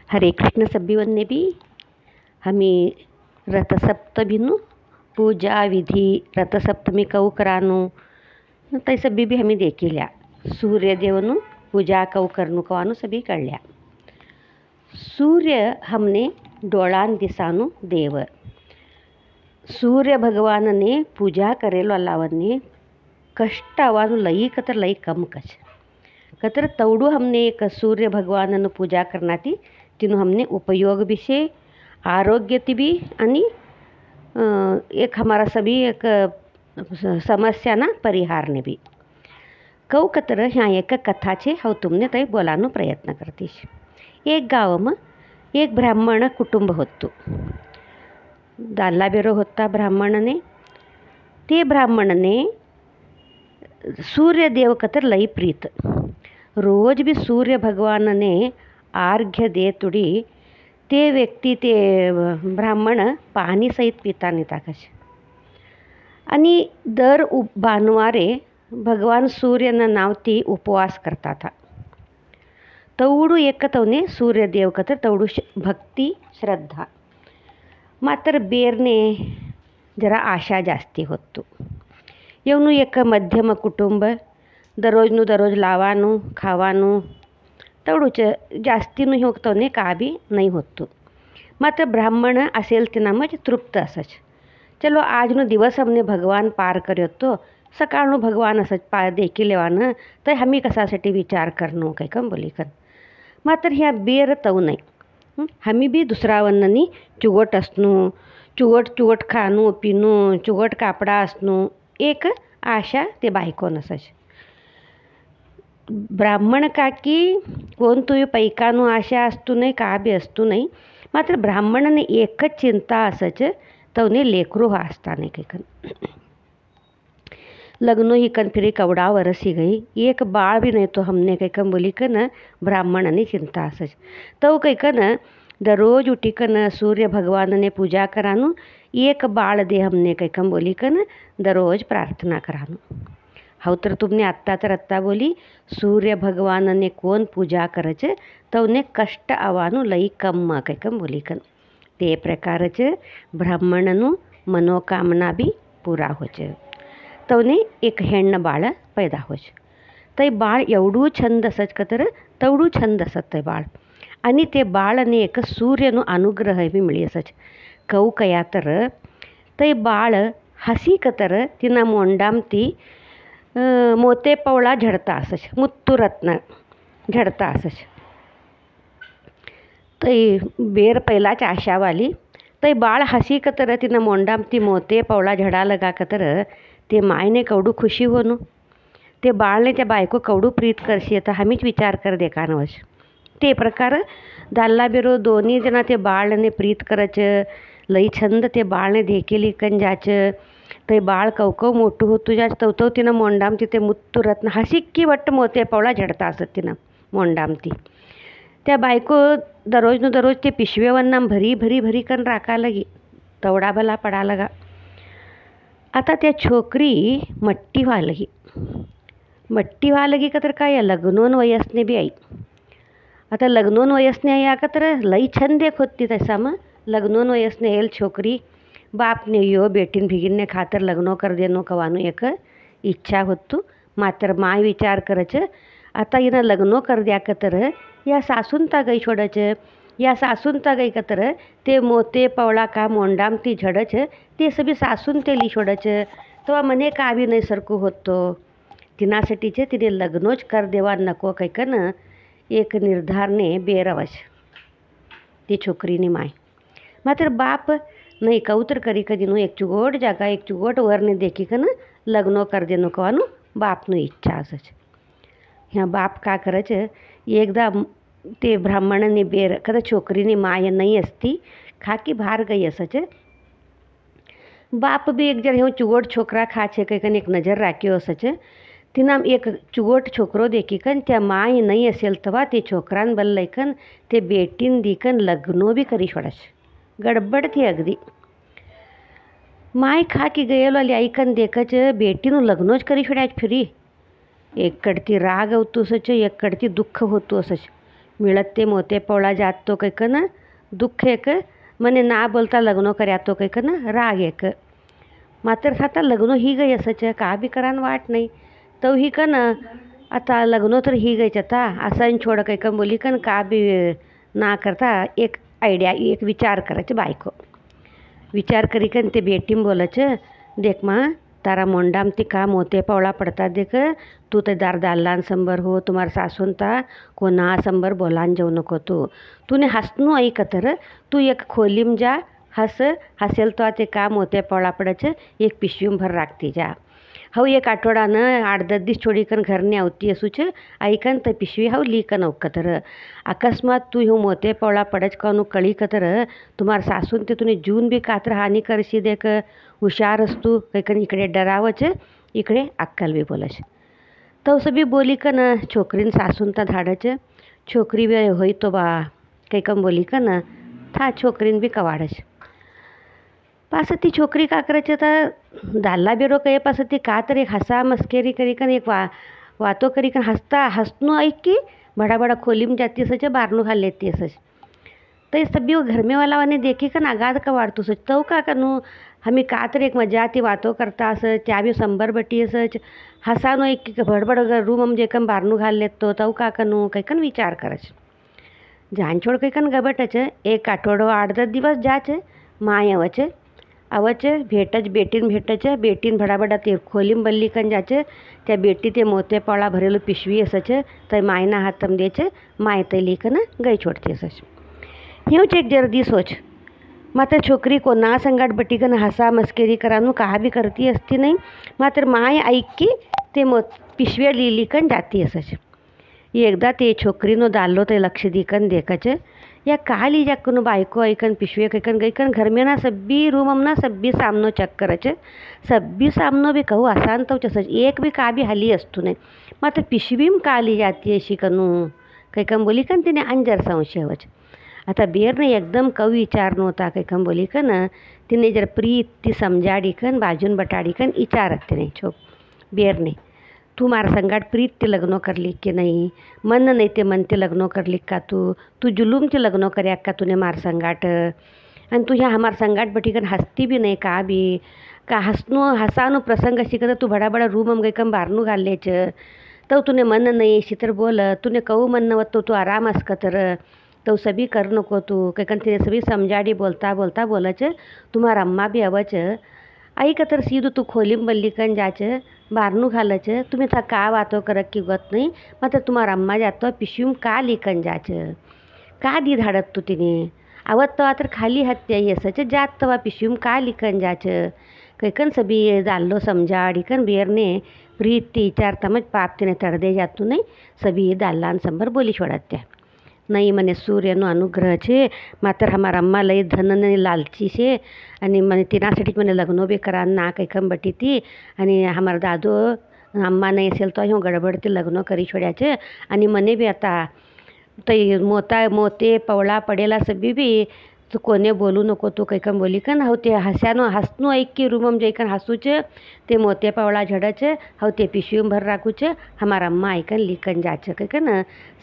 हरे कृष्ण सब्बीवन्ने भी हमें रथसप्तमीनु पूजा विधी रथसप्तमी कऊ करानु ते सभी भी हमें देखिल्या सूर्यदेवनु पूजा कऊ करनु कवानु सभी कळल्या। सूर्य हमने डोळान दिसानु देव सूर्य भगवानने पूजा करेलो लावने कष्ट अवानु लई कतर लई कम कच कतर तवडू हमने एक सूर्य भगवाननु पूजा करनाती तिनु हमने उपयोग भी से आरोग्य भी आणि एक हमारा सभी एक समस्या ना परिहार ने भी कऊ कतर ह्या एक कथा छे हव तुमने तई बोलानो प्रयत्न करतीश। एक गाव में एक ब्राह्मण कुटुंब होतं। दाल्ला बेरो होता ब्राह्मणने ते ब्राह्मणने सूर्यदेव कतर लई प्रीत रोज भी सूर्य भगवानने अर्घ्य दे तुडी ते व्यक्ती ते ब्राह्मण पाणी सहित पिता नेता कशे आणि दर भानुवारे भगवान सूर्यना नावती उपवास करता था। तवडू एकतवने सूर्यदेव कतर तवडू भक्ती श्रद्धा मात्र बेरने जरा आशा जास्ती होतो। येवनु एक मध्यम कुटुंब दररोज लावानु खावानु तवडूच जास्तीनु होतवने का भी नहीं होतो। मात्र ब्राह्मण असेल तिना मज तृप्त असच चलो आजनो दिवस हमने भगवान पार कर्यो तो सकाळनु भगवान असच पार देखी लेवानं तर हमी कसासाठी विचार करनो काही कम बोली कर मात्र ह्या बेर तव नाही हमी भी दुसरा वन्ननी चुगट असनु चुगट खाणू पिणू चुगट कापडा असनु एक आशा ते बायको नसच। ब्राह्मण काकी कोण तुझी पैकानु आशा असतू नाही का बी असतू नाही मात्र ब्राह्मणने एकच चिंता असच तवने लेकरू हा असता नाही काही लग्नो ही कन फिरी कवडा वरस ही गई एक बाळ भी नहीं तो हमने कहीं कन बोली कन ब्राह्मणने चिंता असच तो कहीं कन दररोज उठी कन सूर्य भगवान ने पूजा करानु एक बाळ दे हमने कहीं कन बोली कन दररोज प्रार्थना करानु। हाउ तर तुमने आत्ता बोली सूर्य भगवान ने कोण पूजा करच तवने कष्ट आवानु लई कम कहीं कन बोली कन ते प्रकारच ब्राह्मणनु मनोकामना भी पूरा होच तवने एक हेण्ण बाळ पैदा होच ते बाळ एवढू छंद असच कतर तवडू छंद असत ते बाळ आणि ते बाळने एक सूर्यनु अनुग्रह भी मिळी असच कऊ कया तर ते बाळ हसी कतर तिना मोंडामती मोते पवळा झडता असच मुत्तू रत्न झडता असच ते बेर पहिलाच आशावाली ते बाळ हसी कतर तिना मोंडामती मोते पवळा झडा लगा कतर ते मायने कवडू खुशी होनु ते बाळने त्या बायको कवडू प्रीत करशी आता हमीच विचार कर देखानवश ते प्रकार दाल्ला बेरो दोन्ही जना ते बाळने प्रीत करच लई छंद ते बाळने देखेली कन जाच ते बाळ कवकव मोठू होतू जाच तवतव तिनं मोंडामती ते मुत्तू रत्न हसिक्की वट्ट मोते पवळा झडता असत तिनं मोंडामती त्या बायको दररोज ते पिशवेवन्ना भरी कन राखा लगी तवडा भला पडा लगा। आता त्या छोकरी मट्टी व्हा लगी कतर काय लग्नोन वयसने भी आई आता लग्नोन वयसने आई का तर लई छंद एक होती तसा मग लग्नोन वयसने येल छोकरी बापने यो बेटीन भिगिनने खातर लग्नो कर देनो कवानु एक इच्छा होतू मात्र माय विचार करच आता हिनं लग्नो कर द्या कतर या सासूनता गई छोडच या सासूनता गई कतर ते मोते पवळा का मोंडामती झडच ते सभी सासून ते ली छोडच तेव्हा मने का बी नाही सरकू होतो तिनासाठीचे तिने लग्नोच कर देवा नको काही कन एक निर्धारने बेरवश ती छोकरीनी माय मात्र बाप नाही कौतर करी कधीनु एक चुगोट जागा एक चुगोट वरने देखी कन लग्नो कर देनो कवानु बापनु इच्छा असच। ह्या बाप का करच एकदा ते ब्राह्मणने बेर कदा छोकरीनी माय नाही असती खाकी भार गई असच बाप भी एक जर ह्यो चुगोट छोकरा खाचे कन एक नजर राख्यो असच तिना एक चुगोट छोकरो देखी कन त्या माय नाही असेल तवा ते छोकरान बल्लय कन ते बेटीन दिकन लग्नो भी करी छोडच गडबड थी अगदी माय खा की गयेलो आली ऐकन देखच बेटीनु लग्नोच करी छोड्याच फिरी एक कडती राग होतो असच एक कडती दुःख होतो असच मिळत ते मोते पवळा जात तो कैकन दुःख एक मने ना बोलता लग्नो कर्या तो कैकन राग एक. मात्र आता लग्न ही गई असंच का बी करान वाट नाही तो ही कन आता लग्नो तर ही गईच आता असा छोड कैकन बोली कन का बी ना करता एक आयडिया एक विचार करायचं बायको विचार करी कन ते बेटीम बोलच देख माँ तारा मोंडाम ती का मोते पवळा पड़ता देख तू ते दार दाल्लान संबर हो तुम्हारा सासून ता को ना संबर बोलान जाऊ नको तूने हसनू ऐक तर तू एक खोलीम जा हसेल तो ते का मोते पवळा पडच एक पिशवीम भर राखती जा. हव एक आठवडानं 8-10 दिवस छोडीकन घरने आवती असूच ऐकन तर पिशवी हव लीकन अवकतर अकस्मात तू ह्यो मोते पवळा पडच कानू कळी कतर तुम्हार सासून ते तुने जून बी कातर हानी करशी देख हुशार असतू कैकन इकडे डरावच इकडे अक्कल बी बोलच. तो सभी बोली कन छोकरीन सासून ता धाडच छोकरी बी होई तो बा कैकन बोली कन था छोकरीन बी कवाडच. पास ती छोकरी का करायची तर दाल्ला बेरो कहे पास ती का तर एक हसा मस्केरी करी कन एक वातो करी कन हसनू ऐक की बड़ा बड़ा खोलीम जाती सच बारनू घाल लेती सच. तो सभी वो घर में वाला वाने देखी कन आगाद का वाढतो सच तो का कनू हमी का तर एक मजा ती वातो करता असं त्या बी संबर बटी असच हसानो एक भडबड रूम हम जेकन बारनू घाल लेतो तो का कनू कैकन विचार करच. जान छोड़ कैकन गबटच एक आठवडो 8-10 दिवस जाच माय अवच भेटच बेटीन भडाभडा ते खोलीम बल्ली कन जाच त्या बेटी ते मोते पवळा भरेलो पिशवी असच तर मायना हातम देच माय ते लिकन गई छोड़ती असच. ह्यूच एक जर्दी सोच मात्र छोकरी को ना संगाट बटीकन हसा मस्केरी करानू कहा भी करती असती नाही मात्र माय ऐक की ते पिशव्या लिकन जाती असच. एकदा ते छोकरीनो दाल्लो ते लक्ष दिकन देखच या का ली जाकन बायको ऐकन पिशवे कैकन गईकन घर में ना सब्बी रूम हम ना सब्बी सामनो चेक करच सब्बी सामनो भी कहू आसान तो चसच एक भी का भी हली असतू नहीं मात्र पिशवीम का ली जाती अशी कनू कैकन बोली कन तिने अंजर संशय होच. आता बेरने एकदम कवी विचार नव्हता कैकन बोली कन तिने जर प्रीत ती समजाडी कन बाजून बटाडी कन विचारत तिने छोक बेरने तू मारा संगाट प्रीत ते लग्नो करली की नाही मन नाही ते मन ते लग्नो करली का तू जुलूम ते लग्नो कर्या का तूने मार संगाट आणि तू ह्या हमार संगाट बटीकन हसती भी नाही का बी का हसानो प्रसंग शिकत तू बड़ा बड़ा रूम हम गईकन बारनू घाल लेच तो तूने मन नाही शितर बोल तूने कहू मन नवत तो तू आराम असक तो सभी कर नको तू कैकन तिने सभी समझाडी बोलता बोलता बोलच तुम्हारा अम्मा भी अवच ऐक तर सीधू तू खोलीम बल्ली कन जाच बारनू घालच तुम्ही था का वातो करक की गत नाही मात्र तुम्हारा अम्मा जातो पिशवीम का लिकन जाच का दी धाडत तू तिने आवत तवा तर खाली हत्या असच जात तवा पिशवीम का लिकन जाच कैकन सभी दाल्लो समजाडीकन बेरने प्रीत ती विचारतामच पाप तिने तडदे जातू नाही सभी दाल्लान संबर बोली छोड़त त्या. नहीं मने सूर्यनो अनुग्रह छे मात्र हमारा अम्मा लई धनने लालची छे आणि મને તેનાसाठी મને લગ્નો બી કરા ના કંઈકમ બટી હતી અને અમારા દાદો અમ્મા નહીં અसेल તો હું ગડબડથી લગ્નો કરી છોડ્યા છે અને મને બી आता તો મોતે પવળા પડેલા સબી બી तू कोने बोलू नको तू कैकन बोली कन हव ते हसनू ऐक की रूमम जैकन हसूच ते मोते पवळा झडच हव ते पिशवीम भर राखूच हमारा अम्मा ऐकन लिकन जाच कैकन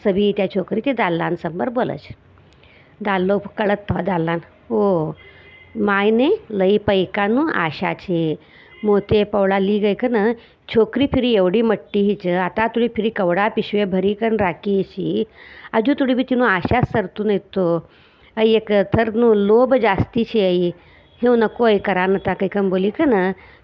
सभी त्या छोकरी ते दाल्लान संबर बोलच. दाल्लो कळत तो दाल्लान ओ मायने लई पैकानू आशा छे मोते पवळा ली गईकन छोकरी फिरी एवढी मट्टी हिच आता तुडी फिरी कवडा पिशवे भरी कन राखी अशी अजू तुडी बी तिनू आशा सरतून येतो एक थरनू लोभ जास्ती छे आई हे नको ऐ करा नता कैकम बोली कन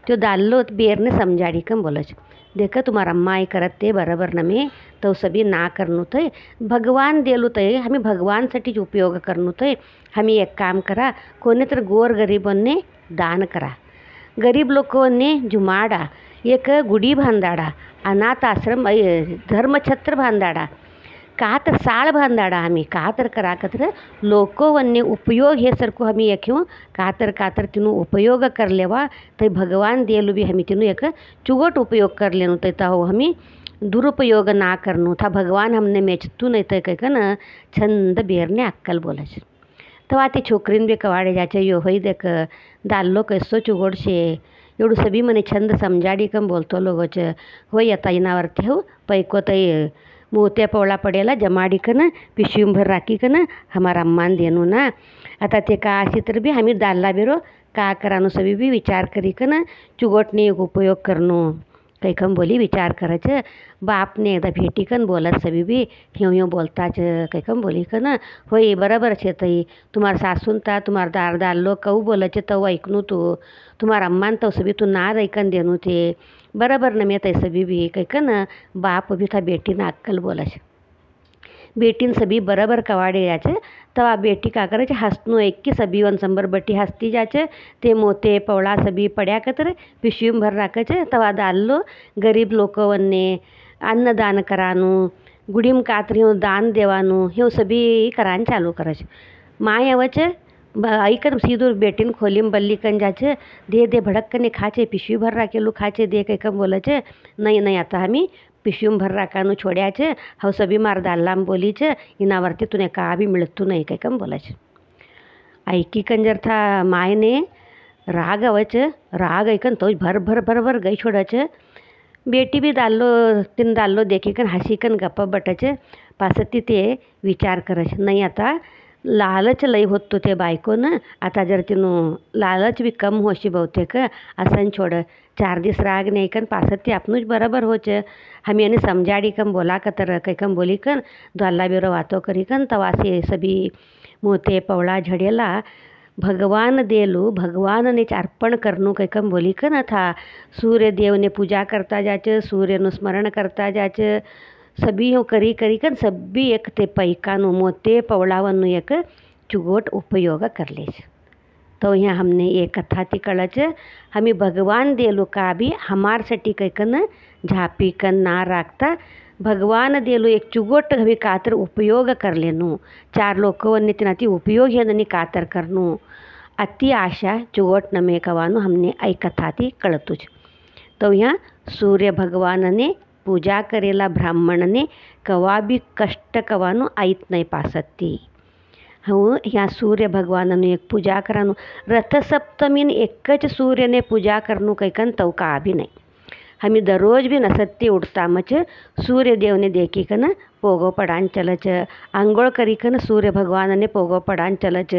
तो दाल्लो बेरने समजाडी कम बोलच देख तुम्हारा अम्मा आई करत ते बरोबर नमे तो सभी ना करनू थे भगवान देलू थे हमें भगवानसाठी उपयोग करनू थे हमें एक काम करा कोणी तर गोर गरीबांनी दान करा गरीब लोकांनी जुमाडा एक गुडी बांधाडा अनाथ आश्रम धर्मछत्र बांधाडा का तर साळ बांधाडा आम्ही का तर करा कतर लोकोवन्य उपयोग हे सरको हमी एक का तर तिनू उपयोग कर लेवा ते भगवान देलू भी हमी तिनू एक चुगट उपयोग कर लेनु ते हो हमी दुरुपयोग ना करनू था भगवान हमने मेचतू नहीं ते कह न छंद बेरने अक्कल बोलच. तेव्हा ते छोकरीन बी कवाडे जाचे यो होई देख दाल्लो कैसो चुगोड शे एवढं सभी मने छंद समजाडी कम बोलतो लोगोच होय आता इनावरती हो पैको तई मोत्या पवळा पडेला जमाडीकन पिशवीभर राखीकन हमारा अम्मान देनू ना. आता ते का अशी तर बी आम्ही दालला बेरो का करानो सभी बी विचार करीकन चुगोटने एक उपयोग करनो कैकम बोली विचार करायचं. बापने एकदा भेटीकन बोलत सभी बी ह्यो ह्यो बोलताच कैकम बोली कन होय बरोबर छे तई तुम्हार सासून ता तुम्हार दार दाल्लो कहू बोलचे तव ऐकनू तू तुम्हार अम्मान तो सभी तू ना ऐकन देनू ते बरोबर न मे तै सभी बी कैकन बाप भी था बेटी ना अक्कल बोलच. बेटीन सभी बरोबर कवाडे याचे तवा बेटी का करायचे हसनू एक की सभी वन संबर बटी हसती जाचे. ते मोते पवळा सभी पड्या कतर पिशवीभर राखायचे तवा दाल्लो गरीब लोकवन्ने अन्नदान करानू गुडीम कातरी दान देवानू हे सभी करान चालू करायचे. माय अवचे ऐकन सीधूर बेटीन खोलीम बल्लीकन जाचे दे भडक्कने खाचे पिशवीभर राखेलू खाचे दे कैकम बोलाचे नाही आता आम्ही पिशवीभर राखानू छोड्याचे हव सभी मार दाल्लाम बोलीचे इनावरती तुने का भी मिळतू नाही कैकम बोलाचे. ऐकी कंजर था मायने राग अवचे राग ऐकन तो भर गई छोडाचे. बेटी भी दाल्लो देखीकन हसीकन गप्पा बटाचे पासती ते विचार करायचे नाही आता लालच लई होतो ते बायको ना आता जर तिनू लालच भी कम होशी बहुतेक असं छोड 4 दिवस राग नाही कन पासती आपणूच बरोबर होचे. हमी आणि समजाडी कम बोला कतर कैकम बोली कन द्वाल्ला बेरो वातो करी कन तवासे सभी मोते पवळा झडेला भगवान देलू भगवान ने अर्पण करनू कैकम बोली कन था सूर्य देव ने पूजा करता जाचे सूर्यनु स्मरण करता जाचे सभी हो करी कन सभी एक ते पैकानु मोते पवळावनु एक चुगोट उपयोग करले. तो यहाँ हमने ये कथा ती कळच हमी भगवान देलू का भी हमार साठी कैकन झापी कन ना राखता भगवान देलू एक चुगोट हवी कातर उपयोग कर लेनू 4 लोकवन्ने तिनाती उपयोग हेननी कातर करनू अति आशा चुगोट नमे कवानू हमने ऐ कथा ती कळतूच. तो यहाँ सूर्य भगवान ने पूजा करेला ब्राह्मणने कवा भी कष्ट कवानू ऐत नाही पासती. हो ह्या सूर्य भगवाननु एक पूजा करानू रथसप्तमीन एकच सूर्यने पूजा करनू कैकन तव का भी नाही. हमी दररोज भी नसत्ती उठतामच सूर्यदेवने देखीकन पोगो पडान चलच आंघोळ करीकन सूर्य भगवानने पोगो पडान चलच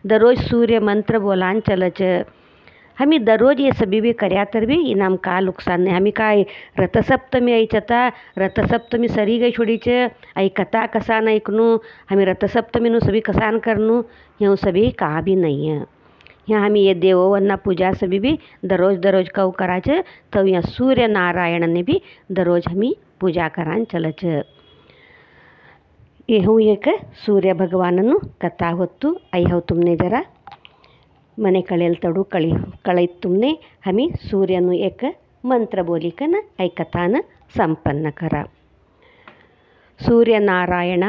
दररोज सूर्य मंत्र बोलान चलच. हमी दररोज ये सभी भी कर्या तर भी इनाम का नुकसान नाही. हमी काय रथसप्तमी ऐचता रथसप्तमी सरी गई छोडीचे ऐ कथा कसान ऐकनू हमी रथसप्तमीनु सभी कसान करनू ह्यो सभी का भी नाही है. यहाँ हमी ये देवोवन्ना पूजा सभी भी दररोज कऊ कराचे तो यहाँ सूर्य नारायण ने भी दररोज हमी पूजा करान चलच. ये हूँ एक सूर्य भगवाननु कथा होत्तू ऐ हव तुमने जरा मने कळेल तडू कळीत तुमने हमी सूर्यनु एक मंत्र बोलिकन ऐ कथान संपन्न करा. सूर्यनारायण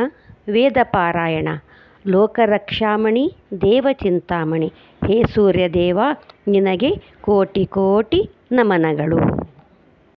वेदपारायण ಲೋಕರಕ್ಷಾಮಣಿ ದೇವಚಿಂತಾಮಣಿ ಹೇ ಸೂರ್ಯದೇವ ನಿನಗೆ ಕೋಟಿ ಕೋಟಿ ನಮನಗಳು.